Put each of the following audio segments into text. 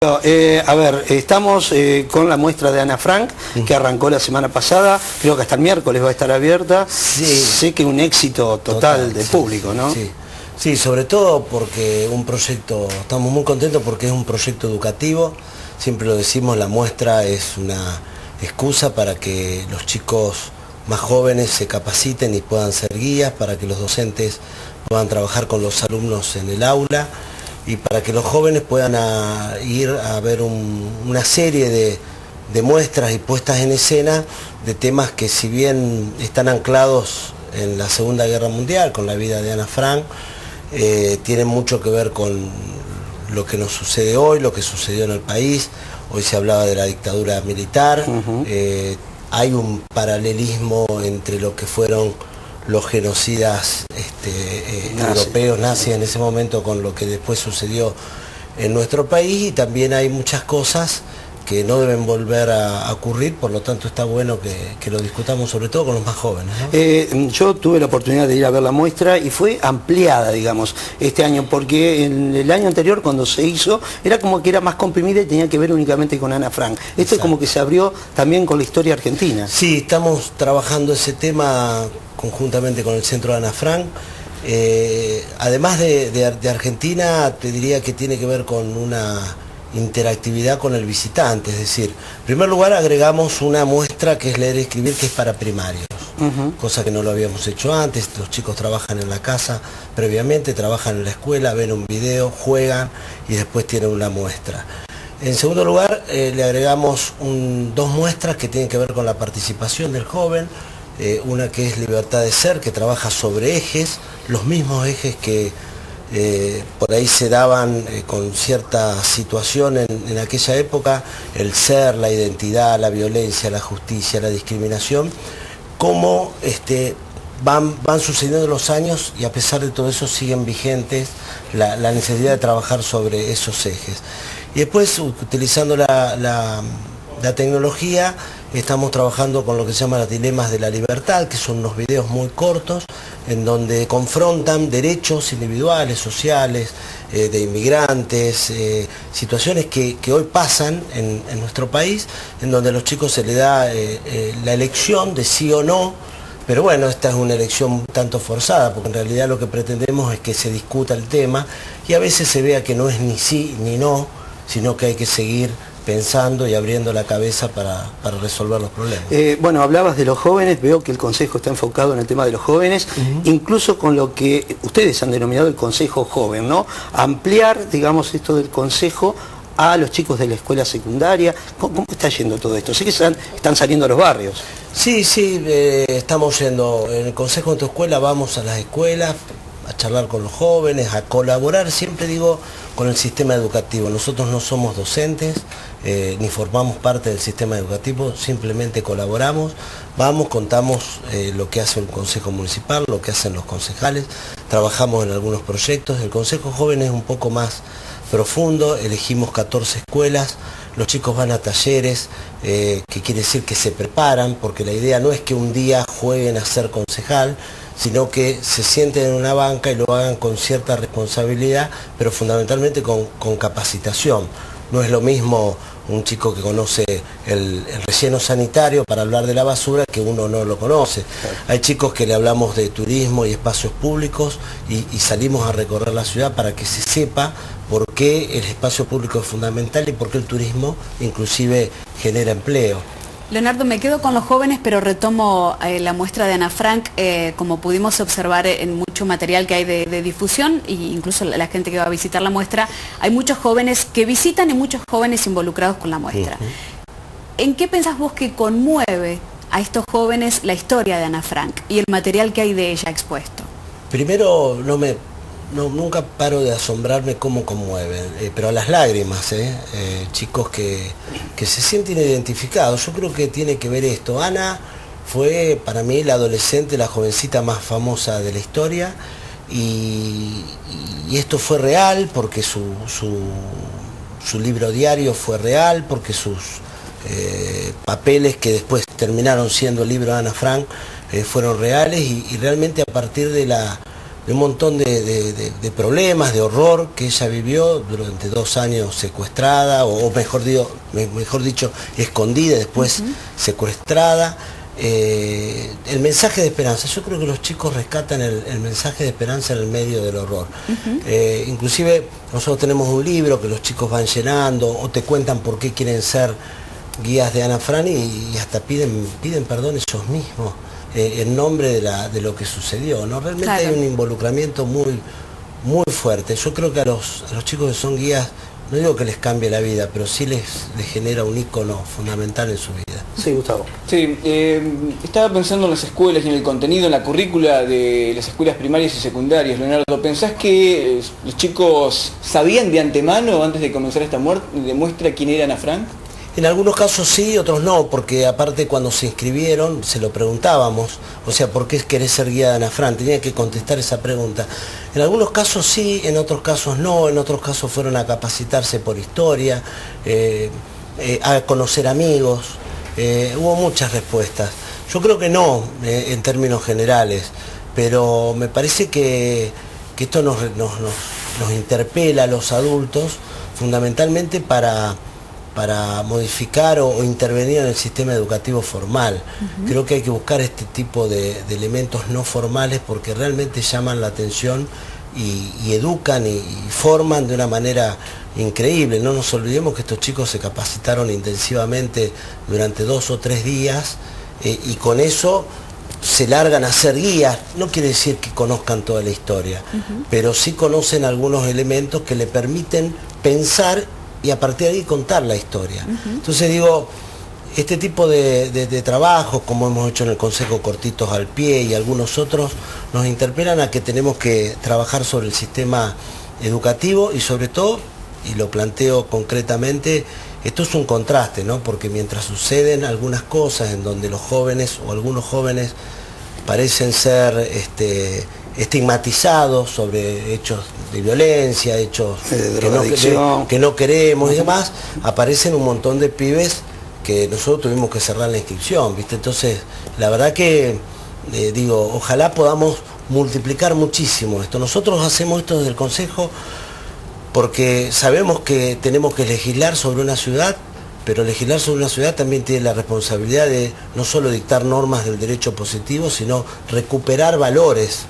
A ver, estamos con la muestra de Ana Frank, que arrancó la semana pasada, creo que hasta el miércoles va a estar abierta. Sí. Sé que un éxito total de público, ¿no? Sí. Sí, sobre todo porque un proyecto, estamos muy contentos porque es un proyecto educativo, siempre lo decimos, la muestra es una excusa para que los chicos más jóvenes se capaciten y puedan ser guías, para que los docentes puedan trabajar con los alumnos en el aula, y para que los jóvenes puedan ir a ver una serie de muestras y puestas en escena de temas que, si bien están anclados en la Segunda Guerra Mundial, con la vida de Ana Frank, tienen mucho que ver con lo que nos sucede hoy, lo que sucedió en el país. Hoy se hablaba de la dictadura militar, hay un paralelismo entre lo que fueron los genocidas europeos, nazis en ese momento, con lo que después sucedió en nuestro país, y también hay muchas cosas que no deben volver a ocurrir, por lo tanto está bueno que lo discutamos, sobre todo con los más jóvenes, ¿no? Yo tuve la oportunidad de ir a ver la muestra y fue ampliada, digamos, este año, porque en el año anterior, cuando se hizo, era como que era más comprimida y tenía que ver únicamente con Ana Frank. Esto es como que se abrió también con la historia argentina. Sí, estamos trabajando ese tema conjuntamente con el Centro de Ana Frank. Además de Argentina, te diría que tiene que ver con una interactividad con el visitante, es decir, en primer lugar agregamos una muestra que es leer y escribir, que es para primarios, cosa que no lo habíamos hecho antes. Los chicos trabajan en la casa previamente, trabajan en la escuela, ven un video, juegan y después tienen una muestra. En segundo lugar, le agregamos dos muestras que tienen que ver con la participación del joven. Una que es Libertad de Ser, que trabaja sobre ejes, los mismos ejes que por ahí se daban con cierta situación en aquella época: el ser, la identidad, la violencia, la justicia, la discriminación, cómo van sucediendo los años y a pesar de todo eso siguen vigentes la necesidad de trabajar sobre esos ejes. Y después, utilizando la tecnología, estamos trabajando con lo que se llama los dilemas de la libertad, que son unos videos muy cortos en donde confrontan derechos individuales, sociales, de inmigrantes, situaciones que hoy pasan en nuestro país, en donde a los chicos se les da la elección de sí o no. Pero bueno, esta es una elección un tanto forzada, porque en realidad lo que pretendemos es que se discuta el tema y a veces se vea que no es ni sí ni no, sino que hay que seguir pensando y abriendo la cabeza para resolver los problemas. Bueno, hablabas de los jóvenes, veo que el Consejo está enfocado en el tema de los jóvenes, incluso con lo que ustedes han denominado el Consejo Joven, ¿no? Ampliar, digamos, esto del Consejo a los chicos de la escuela secundaria. ¿Cómo está yendo todo esto? Sé que están saliendo a los barrios. Sí, estamos yendo. En el Consejo de tu Escuela vamos a las escuelas a charlar con los jóvenes, a colaborar, siempre digo, con el sistema educativo. Nosotros no somos docentes, ni formamos parte del sistema educativo, simplemente colaboramos, contamos lo que hace el Consejo Municipal, lo que hacen los concejales, trabajamos en algunos proyectos. El Consejo Joven es un poco más profundo, elegimos 14 escuelas, los chicos van a talleres, que quiere decir que se preparan, porque la idea no es que un día jueguen a ser concejal, sino que se sienten en una banca y lo hagan con cierta responsabilidad, pero fundamentalmente con capacitación. No es lo mismo un chico que conoce el relleno sanitario para hablar de la basura que uno no lo conoce. Hay chicos que le hablamos de turismo y espacios públicos y salimos a recorrer la ciudad para que se sepa por qué el espacio público es fundamental y por qué el turismo inclusive genera empleo. Leonardo, me quedo con los jóvenes, pero retomo la muestra de Ana Frank. Como pudimos observar en mucho material que hay de difusión, e incluso la gente que va a visitar la muestra, hay muchos jóvenes que visitan y muchos jóvenes involucrados con la muestra. ¿En qué pensás vos que conmueve a estos jóvenes la historia de Ana Frank y el material que hay de ella expuesto? Primero, nunca paro de asombrarme cómo conmueven, pero a las lágrimas, chicos que se sienten identificados. Yo creo que tiene que ver esto. Ana fue para mí la adolescente, la jovencita más famosa de la historia, y esto fue real porque su libro diario fue real, porque sus papeles que después terminaron siendo el libro de Ana Frank fueron reales, y realmente a partir de un montón de problemas, de horror que ella vivió durante 2 años secuestrada, o mejor dicho, escondida, después secuestrada. El mensaje de esperanza, yo creo que los chicos rescatan el mensaje de esperanza en el medio del horror. Inclusive nosotros tenemos un libro que los chicos van llenando, o te cuentan por qué quieren ser guías de Ana Frank, y hasta piden perdón ellos mismos en nombre de lo que sucedió, ¿no? Realmente claro. Hay un involucramiento muy fuerte. Yo creo que a los chicos que son guías, no digo que les cambie la vida, pero sí les genera un ícono fundamental en su vida. Sí, Gustavo. Sí, estaba pensando en las escuelas y en el contenido, en la currícula de las escuelas primarias y secundarias. Leonardo, ¿pensás que los chicos sabían de antemano, antes de comenzar esta muestra, quién era Ana Frank? En algunos casos sí, otros no, porque aparte cuando se inscribieron se lo preguntábamos, o sea, ¿por qué querés ser guía de Ana Frank? Tenía que contestar esa pregunta. En algunos casos sí, en otros casos no, en otros casos fueron a capacitarse por historia, a conocer amigos, hubo muchas respuestas. Yo creo que no, en términos generales, pero me parece que esto nos interpela a los adultos fundamentalmente para modificar o intervenir en el sistema educativo formal. Creo que hay que buscar este tipo de elementos no formales porque realmente llaman la atención y educan y forman de una manera increíble. No nos olvidemos que estos chicos se capacitaron intensivamente durante 2 o 3 días y con eso se largan a ser guías. No quiere decir que conozcan toda la historia, pero sí conocen algunos elementos que le permiten pensar y a partir de ahí contar la historia. Entonces digo, este tipo de trabajos, como hemos hecho en el Consejo Cortitos al Pie y algunos otros, nos interpelan a que tenemos que trabajar sobre el sistema educativo y sobre todo, y lo planteo concretamente, esto es un contraste, ¿no? Porque mientras suceden algunas cosas en donde los jóvenes o algunos jóvenes parecen ser estigmatizados sobre hechos de violencia, hechos que no queremos y demás, aparecen un montón de pibes que nosotros tuvimos que cerrar la inscripción, ¿viste? Entonces, la verdad que, digo, ojalá podamos multiplicar muchísimo esto. Nosotros hacemos esto desde el Consejo porque sabemos que tenemos que legislar sobre una ciudad, pero legislar sobre una ciudad también tiene la responsabilidad de no solo dictar normas del derecho positivo, sino recuperar valores.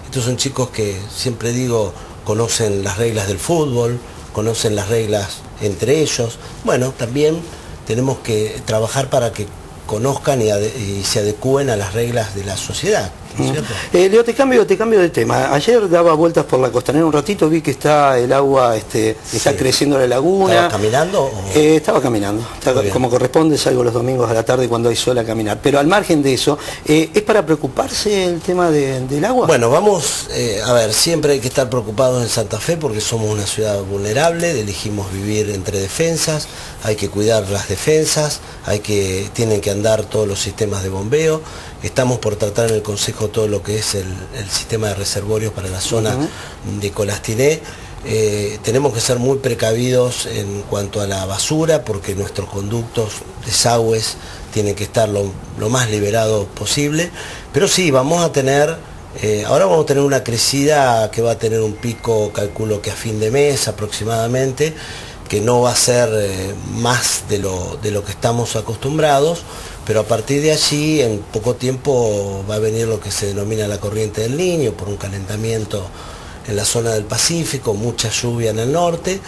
Estos son chicos que, siempre digo, conocen las reglas del fútbol, conocen las reglas entre ellos. Bueno, también tenemos que trabajar para que conozcan y se adecúen a las reglas de la sociedad. Leo, te cambio de tema. Ayer daba vueltas por la costanera un ratito, vi que está el agua, está creciendo la laguna. ¿Estaba caminando? Estaba caminando, como corresponde, salgo los domingos a la tarde cuando hay sol a caminar. Pero al margen de eso, ¿es para preocuparse el tema del agua? Bueno, vamos, a ver, siempre hay que estar preocupados en Santa Fe porque somos una ciudad vulnerable, elegimos vivir entre defensas, hay que cuidar las defensas, tienen que andar todos los sistemas de bombeo. Estamos por tratar en el Consejo todo lo que es el sistema de reservorios para la zona de Colastiné. Tenemos que ser muy precavidos en cuanto a la basura porque nuestros conductos, desagües, tienen que estar lo más liberado posible. Pero sí, vamos a tener, ahora vamos a tener una crecida que va a tener un pico, calculo que a fin de mes aproximadamente, que no va a ser más de lo que estamos acostumbrados, pero a partir de allí en poco tiempo va a venir lo que se denomina la corriente del Niño por un calentamiento en la zona del Pacífico, mucha lluvia en el norte.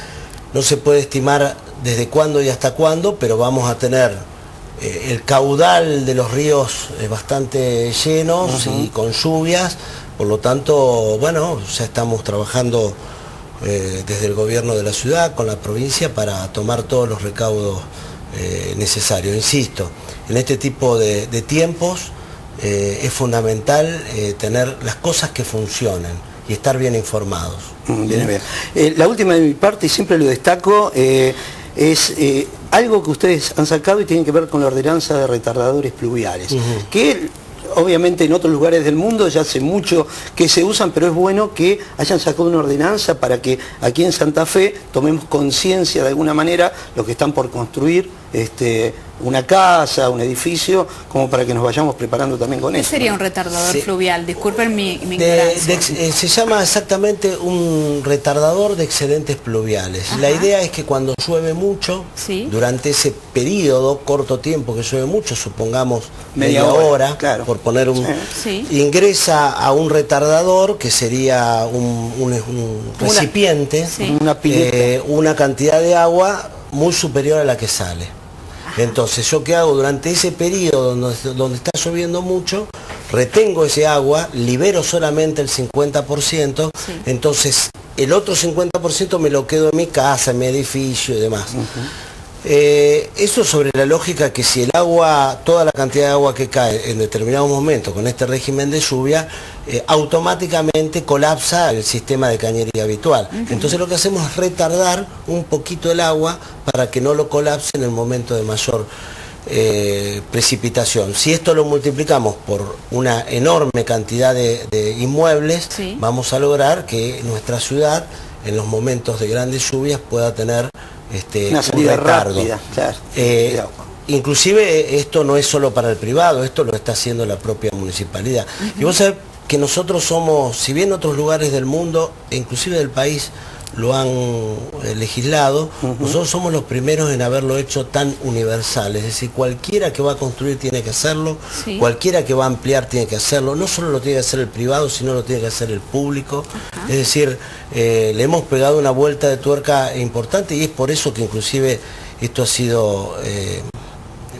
No se puede estimar desde cuándo y hasta cuándo, pero vamos a tener el caudal de los ríos bastante llenos y con lluvias, por lo tanto, bueno, ya estamos trabajando desde el gobierno de la ciudad con la provincia para tomar todos los recaudos necesarios. Insisto, en este tipo de tiempos es fundamental tener las cosas que funcionen y estar bien informados. Bien. La última de mi parte, y siempre lo destaco, es algo que ustedes han sacado y tiene que ver con la ordenanza de retardadores pluviales, que obviamente en otros lugares del mundo ya hace mucho que se usan, pero es bueno que hayan sacado una ordenanza para que aquí en Santa Fe tomemos conciencia de alguna manera lo que están por construir una casa, un edificio, como para que nos vayamos preparando también con ¿Qué eso. sería ¿no? un retardador Sí. fluvial? Disculpen mi ignorancia. Se llama exactamente un retardador de excedentes pluviales. Ajá. La idea es que cuando llueve mucho, Sí. durante ese periodo, corto tiempo que llueve mucho, supongamos Media media hora, hora, claro. por poner un... Sí. Ingresa a un retardador que sería un recipiente, Sí. Una pileta. una cantidad de agua muy superior a la que sale. Entonces, ¿yo qué hago? Durante ese periodo donde está lloviendo mucho, retengo ese agua, libero solamente el 50%, Sí. entonces el otro 50% me lo quedo en mi casa, en mi edificio y demás. Eso sobre la lógica que si el agua, toda la cantidad de agua que cae en determinados momentos con este régimen de lluvia, automáticamente colapsa el sistema de cañería habitual. Entonces lo que hacemos es retardar un poquito el agua para que no lo colapse en el momento de mayor precipitación. Si esto lo multiplicamos por una enorme cantidad de inmuebles, Sí. vamos a lograr que nuestra ciudad en los momentos de grandes lluvias pueda tener Una un salida retardo. rápida, claro. Eh, inclusive esto no es solo para el privado, esto lo está haciendo la propia municipalidad. Y vos sabés que nosotros somos, si bien otros lugares del mundo, e inclusive del país, lo han legislado, nosotros somos los primeros en haberlo hecho tan universal. Es decir, cualquiera que va a construir tiene que hacerlo, Sí. cualquiera que va a ampliar tiene que hacerlo, no solo lo tiene que hacer el privado, sino lo tiene que hacer el público. Ajá. Es decir, le hemos pegado una vuelta de tuerca importante y es por eso que inclusive esto ha sido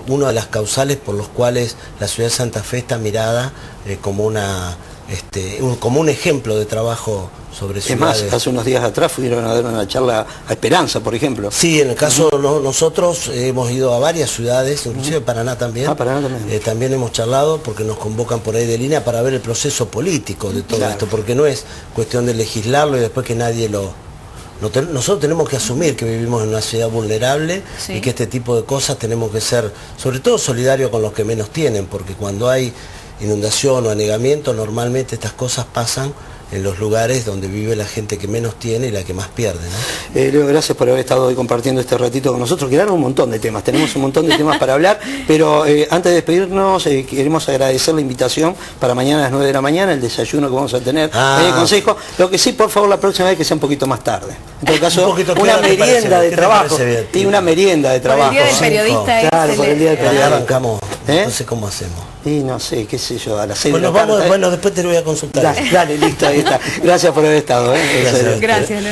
una de las causales por los cuales la ciudad de Santa Fe está mirada como como un ejemplo de trabajo sobre Es más, ciudades. hace unos días atrás fueron a dar una charla a Esperanza, por ejemplo. Sí, en el caso nosotros hemos ido a varias ciudades, inclusive Paraná también. Paraná también. También hemos charlado porque nos convocan por ahí de línea para ver el proceso político de todo esto, porque no es cuestión de legislarlo y después que nadie nosotros tenemos que asumir que vivimos en una ciudad vulnerable Sí. y que este tipo de cosas tenemos que ser, sobre todo solidarios con los que menos tienen, porque cuando hay inundación o anegamiento, normalmente estas cosas pasan en los lugares donde vive la gente que menos tiene y la que más pierde, ¿no? Leo, gracias por haber estado hoy compartiendo este ratito con nosotros. Quedaron un montón de temas, tenemos un montón de temas para hablar, pero antes de despedirnos queremos agradecer la invitación para mañana a las 9 de la mañana, el desayuno que vamos a tener en el Consejo. Lo que sí, por favor, la próxima vez que sea un poquito más tarde. En todo caso, una merienda de trabajo. Y una merienda de trabajo. Por el Día del Periodista. Claro, por el Día del Ahí Periodista. arrancamos, no sé cómo hacemos. Y no sé, qué sé yo, a las 6 Bueno, de la tarde. bueno, después te lo voy a consultar. Dale, listo, ahí está. Gracias por haber estado. Gracias. Gracias, Leonardo.